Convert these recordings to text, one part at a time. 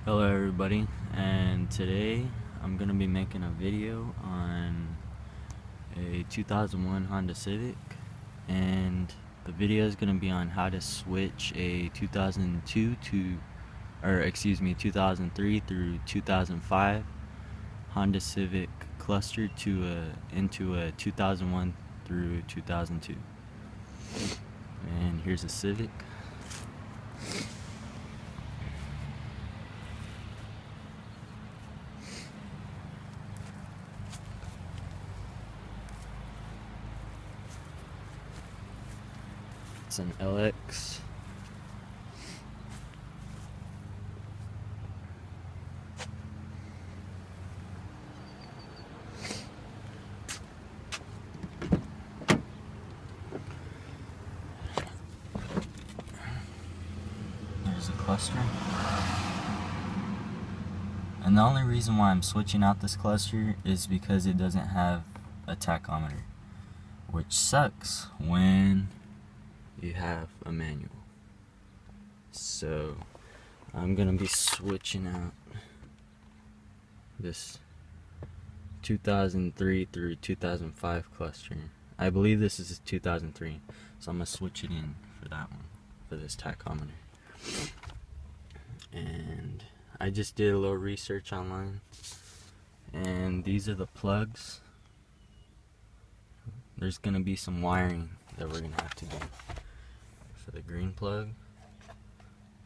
Hello everybody, and today I'm going to be making a video on a 2001 Honda Civic, and the video is going to be on how to switch a 2003 through 2005 Honda Civic cluster into a 2001 through 2002. And here's a Civic. It's an LX. There's a cluster. And the only reason why I'm switching out this cluster is because it doesn't have a tachometer, which sucks when you have a manual. So I'm gonna be switching out this 2003 through 2005 cluster. I believe this is 2003, so I'm gonna switch it in for that one, for this tachometer. And I just did a little research online, and these are the plugs. There's gonna be some wiring that we're gonna have to do for the green plug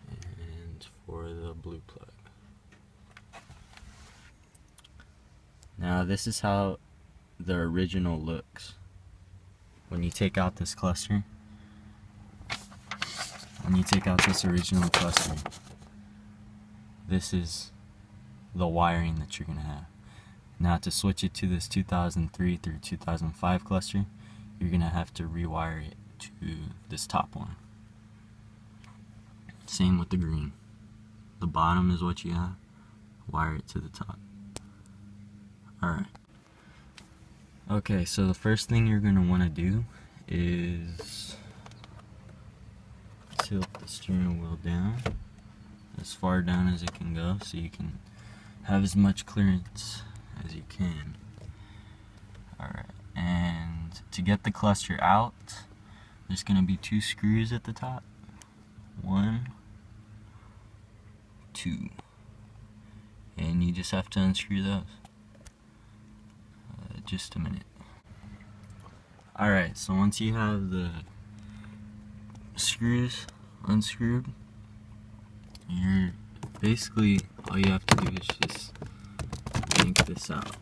and for the blue plug. Now this is how the original looks when you take out this cluster. When you take out this original cluster, this is the wiring that you're gonna have. Now to switch it to this 2003 through 2005 cluster, you're gonna have to rewire it to this top one. Same with the green. The bottom is what you have, wire it to the top. Alright. Okay, so the first thing you're gonna wanna do is tilt the steering wheel down, as far down as it can go, so you can have as much clearance as you can. Alright, and to get the cluster out, there's going to be 2 screws at the top. 1, 2. And you just have to unscrew those. Just a minute. Alright, so once you have the screws unscrewed, you're basically, all you have to do is just yank this out.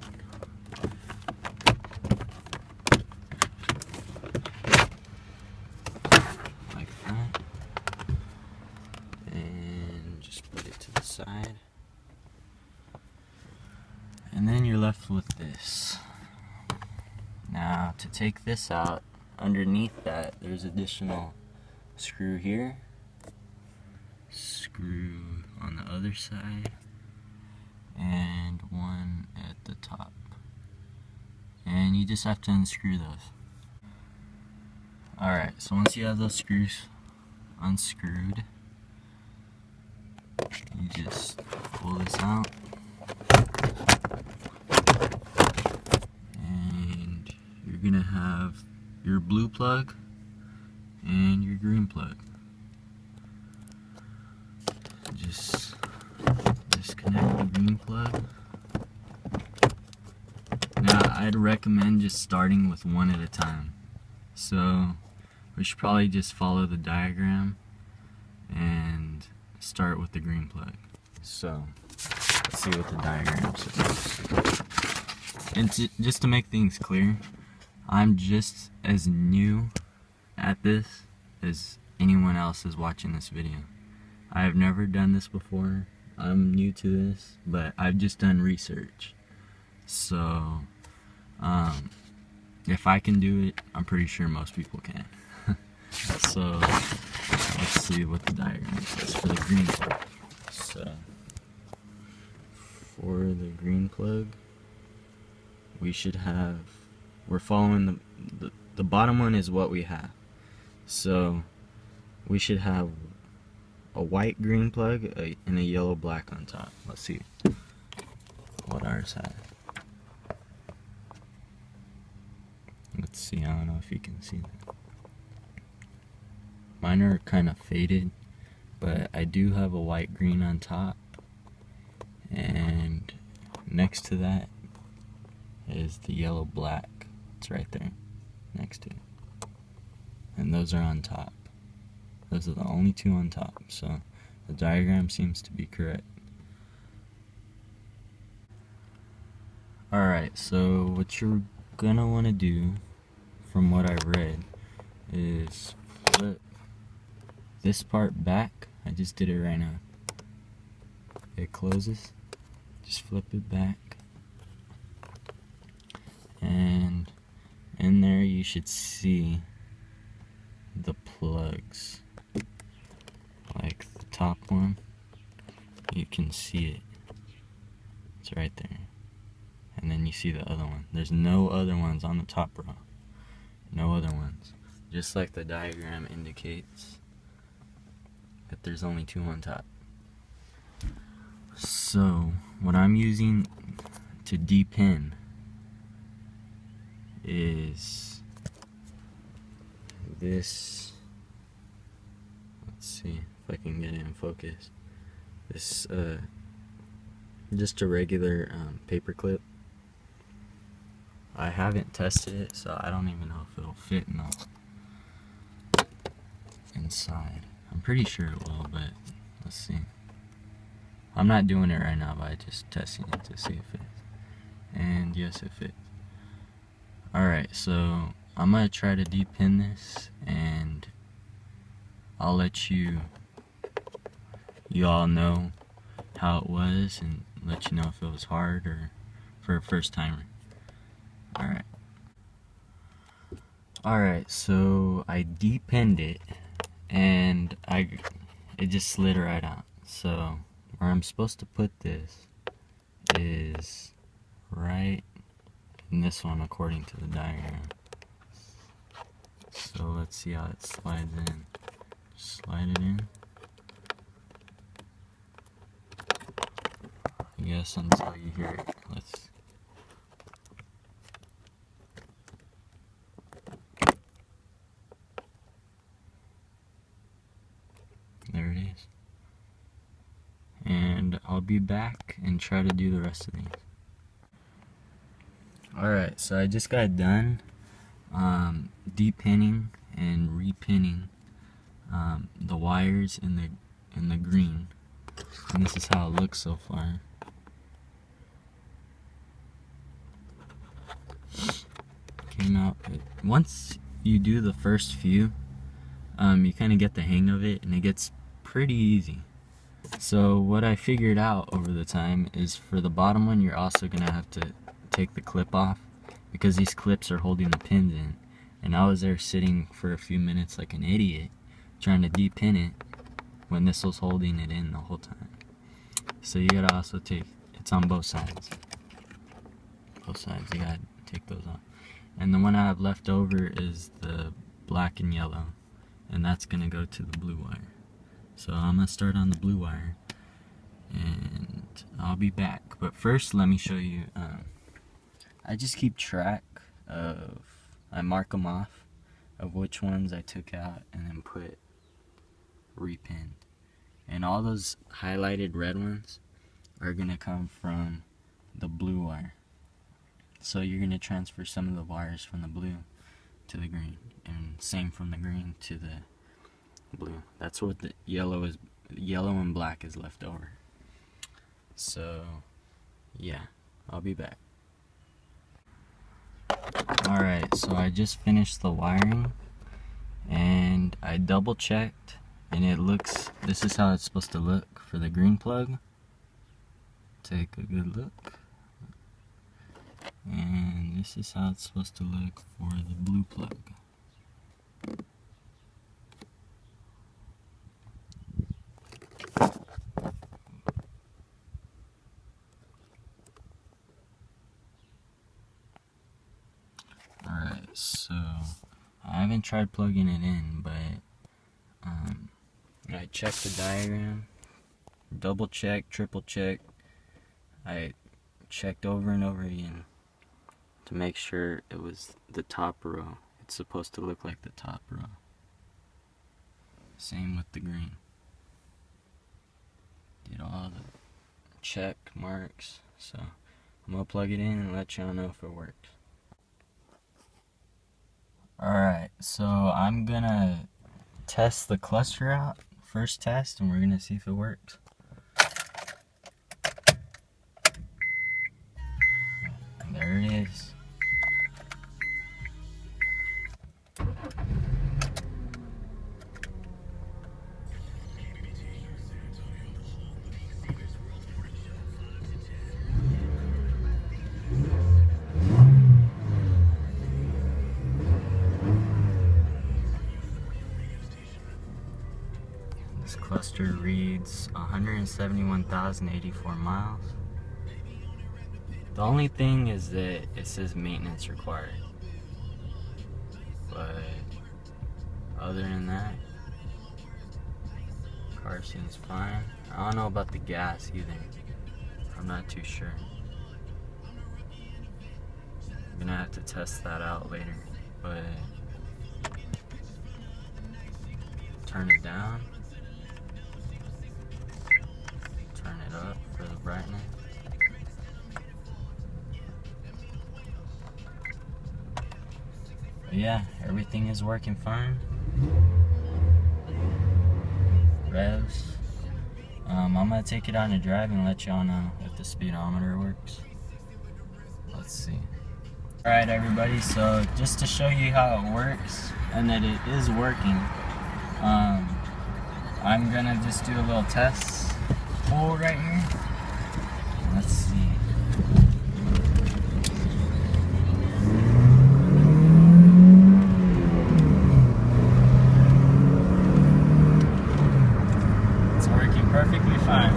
Like that. And just put it to the side. And then you're left with this. Now to take this out, underneath that there's additional screw here, screw on the other side, and one at the top. And you just have to unscrew those. Alright, so once you have those screws unscrewed, you just pull this out, and you're gonna have your blue plug and your green plug. Just disconnect the green plug. Now I'd recommend just starting with one at a time. So we should probably just follow the diagram and start with the green plug. So let's see what the diagram says. And just to make things clear, I'm just as new at this as anyone else is watching this video. I have never done this before. I'm new to this, but I've just done research. So if I can do it, I'm pretty sure most people can. So let's see what the diagram says for the green plug. So for the green plug, we should have, we're following the bottom one is what we have. So we should have a white green plug and a yellow black on top. Let's see what ours has. Let's see, I don't know if you can see that. Mine are kind of faded, but I do have a white green on top, and next to that is the yellow black. It's right there next to it, and those are on top. Those are the only two on top, so the diagram seems to be correct. Alright, so what you're gonna want to do, from what I read, is flip this part back. I just did it right now. It closes. Just flip it back. And in there you should see the plugs. Like the top one, you can see it. It's right there. And then you see the other one. There's no other ones on the top row. No other ones. Just like the diagram indicates that there's only two on top. So what I'm using to depin is this. Let's see if I can get it in focus. This just a regular paper clip. I haven't tested it, so I don't even know if it'll fit inside. I'm pretty sure it will, but let's see. I'm not doing it right now, but I'm just testing it to see if it fits. And yes, it fits. Alright, so I'm gonna try to depin this, and I'll let you all know how it was, and let you know if it was hard or for a first timer. Alright, so I depinned it, and it just slid right out. So where I'm supposed to put this is right in this one, according to the diagram. So let's see how it slides in. Slide it in. I guess until you hear it. There it is. And I'll be back and try to do the rest of these. Alright, so I just got done depinning and repinning the wires in the green, and this is how it looks so far. Came out, but once you do the first few, you kind of get the hang of it, and it gets pretty easy. So what I figured out over the time is, for the bottom one, you're also gonna have to take the clip off, because these clips are holding the pins in. And I was there sitting for a few minutes like an idiot trying to depin it when this was holding it in the whole time. So you gotta also it's on both sides. Both sides, you gotta take those off. And the one I have left over is the black and yellow, and that's gonna go to the blue wire. So I'm gonna start on the blue wire, and I'll be back. But first, let me show you. I just keep track of, I mark them off of which ones I took out and then put repinned. And all those highlighted red ones are gonna come from the blue wire. So you're gonna transfer some of the wires from the blue to the green, and same from the green to the blue. That's what the yellow and black is left over. So yeah, I'll be back. Alright, so I just finished the wiring, and I double checked, and it looks, this is how it's supposed to look for the green plug. Take a good look. And this is how it's supposed to look for the blue plug. Alright, so I haven't tried plugging it in, but I check the diagram, double check, triple check. I checked over and over again to make sure it was the top row. It's supposed to look like the top row. Same with the green. Did all the check marks. So I'm gonna plug it in and let y'all know if it works. Alright, so I'm gonna test the cluster out. First test, and we're gonna see if it works. And there it is. This cluster reads 171,084 miles. The only thing is that it says maintenance required. But other than that, car seems fine. I don't know about the gas either. I'm not too sure. I'm gonna have to test that out later. But turn it down. Turn it up for the brightness. But yeah, everything is working fine. Revs. I'm gonna take it on a drive and let y'all know if the speedometer works. Let's see. Alright everybody, so just to show you how it works and that it is working, I'm gonna just do a little test pull right here. Let's see. It's working perfectly fine.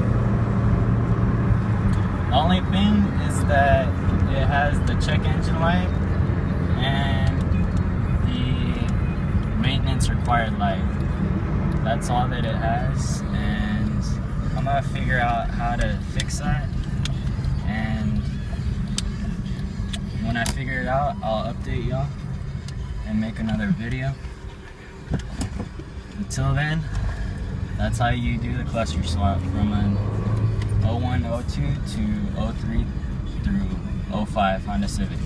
The only thing is that it has the check engine light and the maintenance required light. That's all that it has, and I'm gonna figure out how to fix that, and when I figure it out, I'll update y'all and make another video. Until then, that's how you do the cluster swap from an 01, 02 to 03 through 05 Honda Civic.